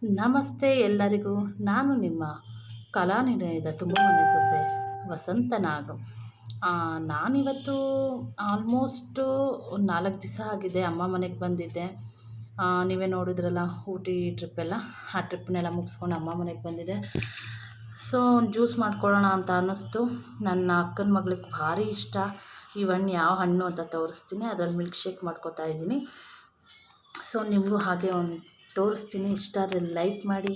ನಮಸ್ತೆ ಎಲ್ಲರಿಗೂ. ನಾನು ನಿಮ್ಮ ಕಲಾನಿಲಯದ ತುಂಬ ಮನೆ ಸೊಸೆ ವಸಂತ ನಾಗ್. ನಾನಿವತ್ತು ಆಲ್ಮೋಸ್ಟು ಒಂದು 4 ದಿವಸ ಆಗಿದೆ ಅಮ್ಮ ಮನೆಗೆ ಬಂದಿದ್ದೆ. ನೀವೇ ನೋಡಿದ್ರಲ್ಲ ಊಟಿ ಟ್ರಿಪ್ಪೆಲ್ಲ. ಆ ಟ್ರಿಪ್ನೆಲ್ಲ ಮುಗಿಸ್ಕೊಂಡು ಅಮ್ಮ ಮನೆಗೆ ಬಂದಿದ್ದೆ. ಸೊ ಒಂದು ಜ್ಯೂಸ್ ಮಾಡ್ಕೊಳ್ಳೋಣ ಅಂತ ಅನ್ನಿಸ್ತು. ನನ್ನ ಅಕ್ಕನ ಮಗಳಿಗೆ ಭಾರಿ ಇಷ್ಟ ಈ ಹಣ್ಣು. ಯಾವ ಹಣ್ಣು ಅಂತ ತೋರಿಸ್ತೀನಿ. ಅದರಲ್ಲಿ ಮಿಲ್ಕ್ ಶೇಕ್ ಮಾಡ್ಕೋತಾ ಇದ್ದೀನಿ. ಸೊ ನಿಮಗೂ ಹಾಗೆ ಒಂದು ತೋರಿಸ್ತೀನಿ. ಇಷ್ಟ ಆದರೆ ಲೈಕ್ ಮಾಡಿ,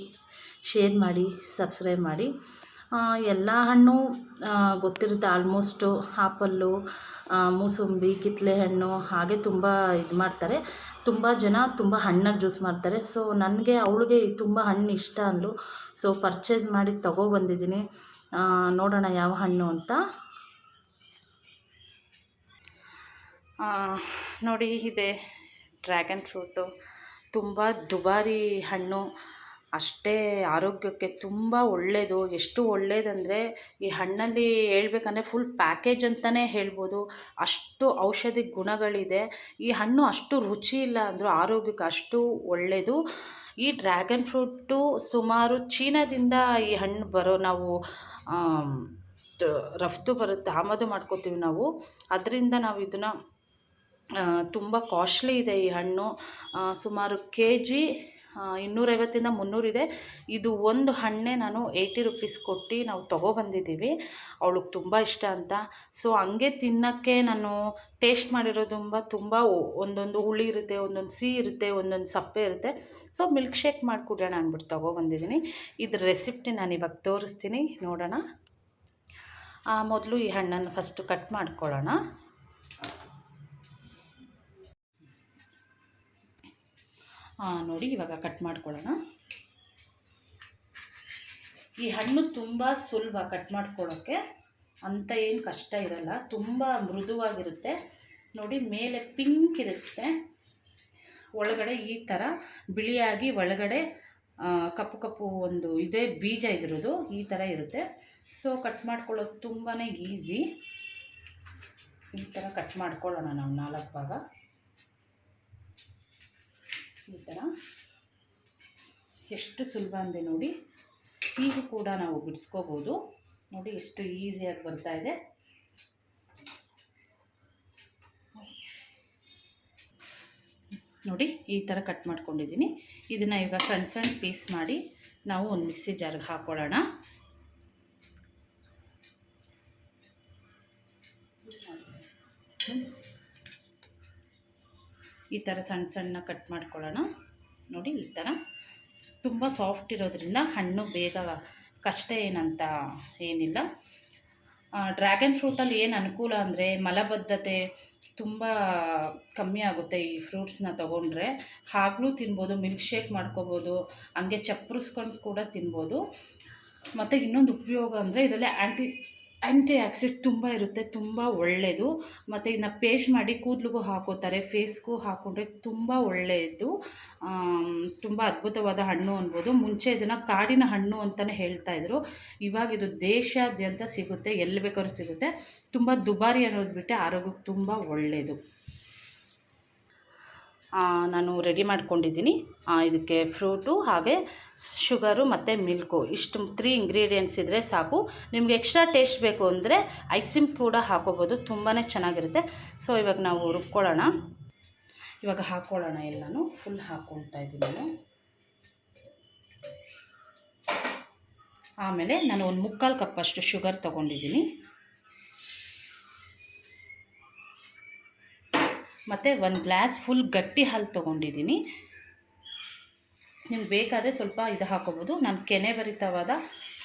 ಶೇರ್ ಮಾಡಿ, ಸಬ್ಸ್ಕ್ರೈಬ್ ಮಾಡಿ. ಎಲ್ಲ ಹಣ್ಣು ಗೊತ್ತಿರುತ್ತೆ ಆಲ್ಮೋಸ್ಟು. ಆಪಲ್ಲು, ಮೂಸಂಬಿ, ಕಿತ್ತಳೆ ಹಣ್ಣು ಹಾಗೆ ತುಂಬ ಇದು ಮಾಡ್ತಾರೆ. ತುಂಬ ಜನ ತುಂಬ ಹಣ್ಣಾಗಿ ಜ್ಯೂಸ್ ಮಾಡ್ತಾರೆ. ಸೊ ನನಗೆ ಅವಳಿಗೆ ತುಂಬ ಹಣ್ಣು ಇಷ್ಟ ಅಂದ್ಲು. ಸೊ ಪರ್ಚೇಸ್ ಮಾಡಿ ತೊಗೊಬಂದಿದ್ದೀನಿ. ನೋಡೋಣ ಯಾವ ಹಣ್ಣು ಅಂತ. ನೋಡಿ, ಇದೆ ಡ್ರ್ಯಾಗನ್ ಫ್ರೂಟು. ತುಂಬ ದುಬಾರಿ ಹಣ್ಣು, ಅಷ್ಟೇ ಆರೋಗ್ಯಕ್ಕೆ ತುಂಬ ಒಳ್ಳೆಯದು. ಎಷ್ಟು ಒಳ್ಳೆಯದಂದರೆ ಈ ಹಣ್ಣಲ್ಲಿ ಹೇಳ್ಬೇಕಂದ್ರೆ ಫುಲ್ ಪ್ಯಾಕೇಜ್ ಅಂತಲೇ ಹೇಳ್ಬೋದು. ಅಷ್ಟು ಔಷಧಿ ಗುಣಗಳಿದೆ. ಈ ಹಣ್ಣು ಅಷ್ಟು ರುಚಿ ಇಲ್ಲ ಅಂದರೂ ಆರೋಗ್ಯಕ್ಕೆ ಅಷ್ಟು ಒಳ್ಳೆಯದು. ಈ ಡ್ರ್ಯಾಗನ್ ಫ್ರೂಟು ಸುಮಾರು ಚೀನಾದಿಂದ ಈ ಹಣ್ಣು ನಾವು ರಫ್ತು ಬರುತ್ತೆ, ಆಮದು ಮಾಡ್ಕೋತೀವಿ ನಾವು. ಅದರಿಂದ ನಾವು ಇದನ್ನು ತುಂಬ ಕಾಸ್ಟ್ಲಿ ಇದೆ ಈ ಹಣ್ಣು. ಸುಮಾರು ಕೆಜಿ 250 300 ಇದೆ. ಇದು ಒಂದು ಹಣ್ಣೇ ನಾನು 80 ರೂಪೀಸ್ ಕೊಟ್ಟು ನಾವು ತೊಗೊಬಂದಿದ್ದೀವಿ. ಅವಳಿಗೆ ತುಂಬ ಇಷ್ಟ ಅಂತ. ಸೊ ಹಂಗೆ ತಿನ್ನೋಕ್ಕೆ ನಾನು ಟೇಸ್ಟ್ ಮಾಡಿರೋದು ತುಂಬ ಒಂದೊಂದು ಹುಳಿ ಇರುತ್ತೆ, ಒಂದೊಂದು ಸಿಹಿ ಇರುತ್ತೆ, ಒಂದೊಂದು ಸಪ್ಪೆ ಇರುತ್ತೆ. ಸೊ ಮಿಲ್ಕ್ ಶೇಕ್ ಮಾಡಿಕೊಡೋಣ ಅಂದ್ಬಿಟ್ಟು ತೊಗೊಬಂದಿದ್ದೀನಿ. ಇದ್ರ ರೆಸಿಪ್ಟಿ ನಾನು ಇವಾಗ ತೋರಿಸ್ತೀನಿ, ನೋಡೋಣ. ಮೊದಲು ಈ ಹಣ್ಣನ್ನು ಫಸ್ಟು ಕಟ್ ಮಾಡ್ಕೊಳ್ಳೋಣ. ನೋಡಿ, ಇವಾಗ ಕಟ್ ಮಾಡ್ಕೊಳ್ಳೋಣ. ಈ ಹಣ್ಣು ತುಂಬ ಸುಲಭ ಕಟ್ ಮಾಡ್ಕೊಳ್ಳೋಕ್ಕೆ, ಅಂತ ಏನು ಕಷ್ಟ ಇರಲ್ಲ. ತುಂಬ ಮೃದುವಾಗಿರುತ್ತೆ. ನೋಡಿ, ಮೇಲೆ ಪಿಂಕ್ ಇರುತ್ತೆ, ಒಳಗಡೆ ಈ ಥರ ಬಿಳಿಯಾಗಿ, ಒಳಗಡೆ ಕಪ್ಪು ಕಪ್ಪು ಒಂದು ಇದೇ ಬೀಜ ಇದ್ರದ್ದು ಈ ಥರ ಇರುತ್ತೆ. ಸೊ ಕಟ್ ಮಾಡ್ಕೊಳ್ಳೋದು ತುಂಬಾ ಈಸಿ. ಈ ಥರ ಕಟ್ ಮಾಡ್ಕೊಳ್ಳೋಣ ನಾವು 4 ಭಾಗ. ಈ ಥರ ಎಷ್ಟು ಸುಲಭ ಅಂದೆ ನೋಡಿ. ಹೀಗೂ ಕೂಡ ನಾವು ಬಿಡಿಸ್ಕೋಬೋದು. ನೋಡಿ ಎಷ್ಟು ಈಸಿಯಾಗಿ ಬರ್ತಾಯಿದೆ. ನೋಡಿ, ಈ ಥರ ಕಟ್ ಮಾಡ್ಕೊಂಡಿದ್ದೀನಿ. ಇದನ್ನು ಈಗ ಸಣ್ಣ ಸಣ್ಣ ಪೀಸ್ ಮಾಡಿ ನಾವು ಒಂದು ಮಿಕ್ಸಿ ಜಾರ್ಗೆ ಹಾಕ್ಕೊಳ್ಳೋಣ. ಈ ಥರ ಸಣ್ಣ ಸಣ್ಣ ಕಟ್ ಮಾಡ್ಕೊಳ್ಳೋಣ. ನೋಡಿ, ಈ ಥರ ತುಂಬ ಸಾಫ್ಟ್ ಇರೋದ್ರಿಂದ ಹಣ್ಣು ಬೇಗ ಕಷ್ಟ ಏನಂತ ಏನಿಲ್ಲ. ಡ್ರ್ಯಾಗನ್ ಫ್ರೂಟಲ್ಲಿ ಏನು ಅನುಕೂಲ ಅಂದರೆ ಮಲಬದ್ಧತೆ ತುಂಬ ಕಮ್ಮಿ ಆಗುತ್ತೆ ಈ ಫ್ರೂಟ್ಸ್ನ ತೊಗೊಂಡ್ರೆ. ಹಾಗಲೂ ತಿನ್ಬೋದು, ಮಿಲ್ಕ್ ಶೇಕ್ ಮಾಡ್ಕೋಬೋದು, ಹಂಗೆ ಚಪ್ಪರಿಸ್ಕೊಂಡು ಕೂಡ ತಿನ್ಬೋದು. ಮತ್ತು ಇನ್ನೊಂದು ಉಪಯೋಗ ಅಂದರೆ ಇದರಲ್ಲಿ ಆ್ಯಂಟಿ ಆಕ್ಸಿಡೆಂಟ್ ತುಂಬ ಇರುತ್ತೆ, ತುಂಬ ಒಳ್ಳೆಯದು. ಮತ್ತು ಇದನ್ನ ಪೇಸ್ಟ್ ಮಾಡಿ ಕೂದಲಿಗೂ ಹಾಕೋತಾರೆ, ಫೇಸ್ಗೂ ಹಾಕ್ಕೊಂಡ್ರೆ ತುಂಬ ಒಳ್ಳೆಯದು. ತುಂಬ ಅದ್ಭುತವಾದ ಹಣ್ಣು ಅನ್ಬೋದು. ಮುಂಚೆ ಇದನ್ನು ಕಾಡಿನ ಹಣ್ಣು ಅಂತಲೇ ಹೇಳ್ತಾಯಿದ್ರು. ಇವಾಗ ಇದು ದೇಶಾದ್ಯಂತ ಸಿಗುತ್ತೆ, ಎಲ್ಲಿ ಬೇಕಾದ್ರೂ ಸಿಗುತ್ತೆ. ತುಂಬ ದುಬಾರಿ ಅನ್ನೋದು ಬಿಟ್ಟರೆ ಆರೋಗ್ಯಕ್ಕೆ ತುಂಬ ಒಳ್ಳೆಯದು. ನಾನು ರೆಡಿ ಮಾಡ್ಕೊಂಡಿದ್ದೀನಿ. ಇದಕ್ಕೆ ಫ್ರೂಟು, ಹಾಗೆ ಶುಗರು ಮತ್ತು ಮಿಲ್ಕು, ಇಷ್ಟು 3 ಇಂಗ್ರೀಡಿಯೆಂಟ್ಸ್ ಇದ್ದರೆ ಸಾಕು. ನಿಮಗೆ ಎಕ್ಸ್ಟ್ರಾ ಟೇಸ್ಟ್ ಬೇಕು ಅಂದರೆ ಐಸ್ ಕ್ರೀಮ್ ಕೂಡ ಹಾಕೋಬೋದು, ತುಂಬಾ ಚೆನ್ನಾಗಿರುತ್ತೆ. ಸೊ ಇವಾಗ ನಾವು ರುಬ್ಕೊಳ್ಳೋಣ. ಇವಾಗ ಹಾಕ್ಕೊಳ್ಳೋಣ, ಎಲ್ಲನೂ ಫುಲ್ ಹಾಕ್ಕೊಳ್ತಾ ಇದ್ದೀನಿ ನಾನು. ಆಮೇಲೆ ನಾನು ಒಂದು 3/4 ಕಪ್ಪಷ್ಟು ಶುಗರ್ ತೊಗೊಂಡಿದ್ದೀನಿ. ಮತ್ತು 1 ಗ್ಲಾಸ್ ಫುಲ್ ಗಟ್ಟಿ ಹಾಲು ತೊಗೊಂಡಿದ್ದೀನಿ. ನಿಮ್ಗೆ ಬೇಕಾದರೆ ಸ್ವಲ್ಪ ಇದು ಹಾಕೋಬೋದು. ನಾನು ಕೆನೆ ಭರಿತವಾದ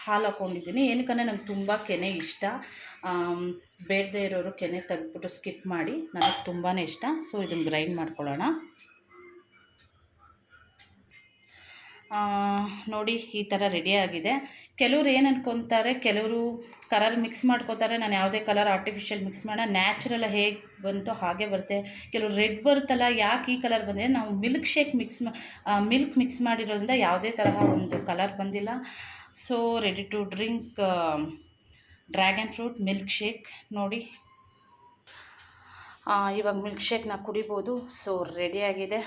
ಹಾಲು ಹಾಕ್ಕೊಂಡಿದ್ದೀನಿ. ಏನಕ್ಕಂದರೆ ನಂಗೆ ತುಂಬ ಕೆನೆ ಇಷ್ಟ. ಬೇಡದೇ ಇರೋರು ಕೆನೆ ತೆಗೆದ್ಬಿಟ್ಟು ಸ್ಕಿಪ್ ಮಾಡಿ, ನನಗೆ ತುಂಬಾ ಇಷ್ಟ. ಸೊ ಇದನ್ನು ಗ್ರೈಂಡ್ ಮಾಡ್ಕೊಳ್ಳೋಣ. ನೋಡಿ, ಈ ಥರ ರೆಡಿಯಾಗಿದೆ. ಕೆಲವ್ರು ಏನು ಅನ್ಕೊತಾರೆ, ಕೆಲವರು ಕಲರ್ ಮಿಕ್ಸ್ ಮಾಡ್ಕೋತಾರೆ. ನಾನು ಯಾವುದೇ ಕಲರ್ ಆರ್ಟಿಫಿಷಿಯಲ್ ಮಿಕ್ಸ್ ಮಾಡೋಣ, ನ್ಯಾಚುರಲ್ ಹೇಗೆ ಬಂತೋ ಹಾಗೆ ಬರುತ್ತೆ. ಕೆಲವರು ರೆಡ್ ಬರುತ್ತಲ್ಲ, ಯಾಕೆ ಈ ಕಲರ್ ಬಂದಿದೆ, ನಾವು ಮಿಲ್ಕ್ ಶೇಕ್ ಮಿಲ್ಕ್ ಮಿಕ್ಸ್ ಮಾಡಿರೋದ್ರಿಂದ ಯಾವುದೇ ತರಹ ಒಂದು ಕಲರ್ ಬಂದಿಲ್ಲ. So ready to drink dragon fruit milkshake. ನೋಡಿ, ಇವಾಗ ಮಿಲ್ಕ್ ಶೇಕ್ನ ಕುಡಿಬೋದು. ಸೊ ರೆಡಿಯಾಗಿದೆ.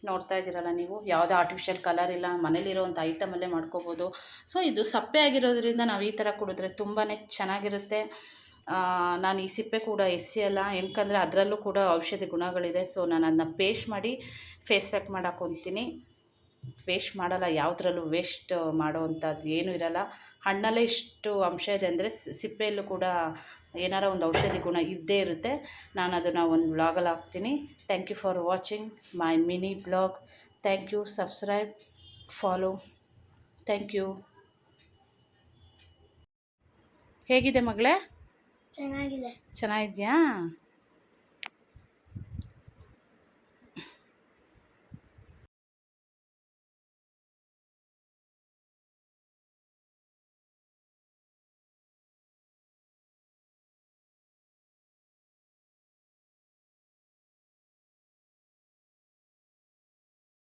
ನೋಡ್ತಾ ಇದ್ದೀರಲ್ಲ ನೀವು, ಯಾವುದೇ ಆರ್ಟಿಫಿಷಿಯಲ್ ಕಲರ್ ಇಲ್ಲ, ಮನೇಲಿರೋವಂಥ ಐಟಮಲ್ಲೇ ಮಾಡ್ಕೋಬೋದು. ಸೊ ಇದು ಸಪ್ಪೆ ಆಗಿರೋದ್ರಿಂದ ನಾವು ಈ ಥರ ಕುಡಿದ್ರೆ ತುಂಬಾ ಚೆನ್ನಾಗಿರುತ್ತೆ. ನಾನು ಈ ಸಿಪ್ಪೆ ಕೂಡ ಎಸೆಯಲ್ಲ, ಏನಕ್ಕಂದರೆ ಅದರಲ್ಲೂ ಕೂಡ ಔಷಧಿ ಗುಣಗಳಿದೆ. ಸೊ ನಾನು ಅದನ್ನ ಪೇಸ್ಟ್ ಮಾಡಿ ಫೇಸ್ ಪ್ಯಾಕ್ ಮಾಡಿ ಹಾಕ್ಕೊತೀನಿ. ವೇಸ್ಟ್ ಮಾಡಲ್ಲ, ಯಾವುದ್ರಲ್ಲೂ ವೇಸ್ಟ್ ಮಾಡೋವಂಥದ್ದು ಏನೂ ಇರಲ್ಲ. ಹಣ್ಣಲ್ಲೇ ಇಷ್ಟು ಅಂಶ ಇದೆ ಅಂದರೆ ಸಿಪ್ಪೆಯಲ್ಲೂ ಕೂಡ ಏನಾರ ಒಂದು ಔಷಧಿ ಗುಣ ಇದ್ದೇ ಇರುತ್ತೆ. ನಾನು ಅದನ್ನು ಒಂದು ವ್ಲಾಗಲ್ಲಿ ಹಾಕ್ತೀನಿ. Thank you for watching my mini blog. Thank you. Subscribe, follow. Thank you. ಹೇಗಿದೆ ಮಗಳೇ? ಚೆನ್ನಾಗಿದೆ. ಚೆನ್ನಾಗಿದೆಯಾ?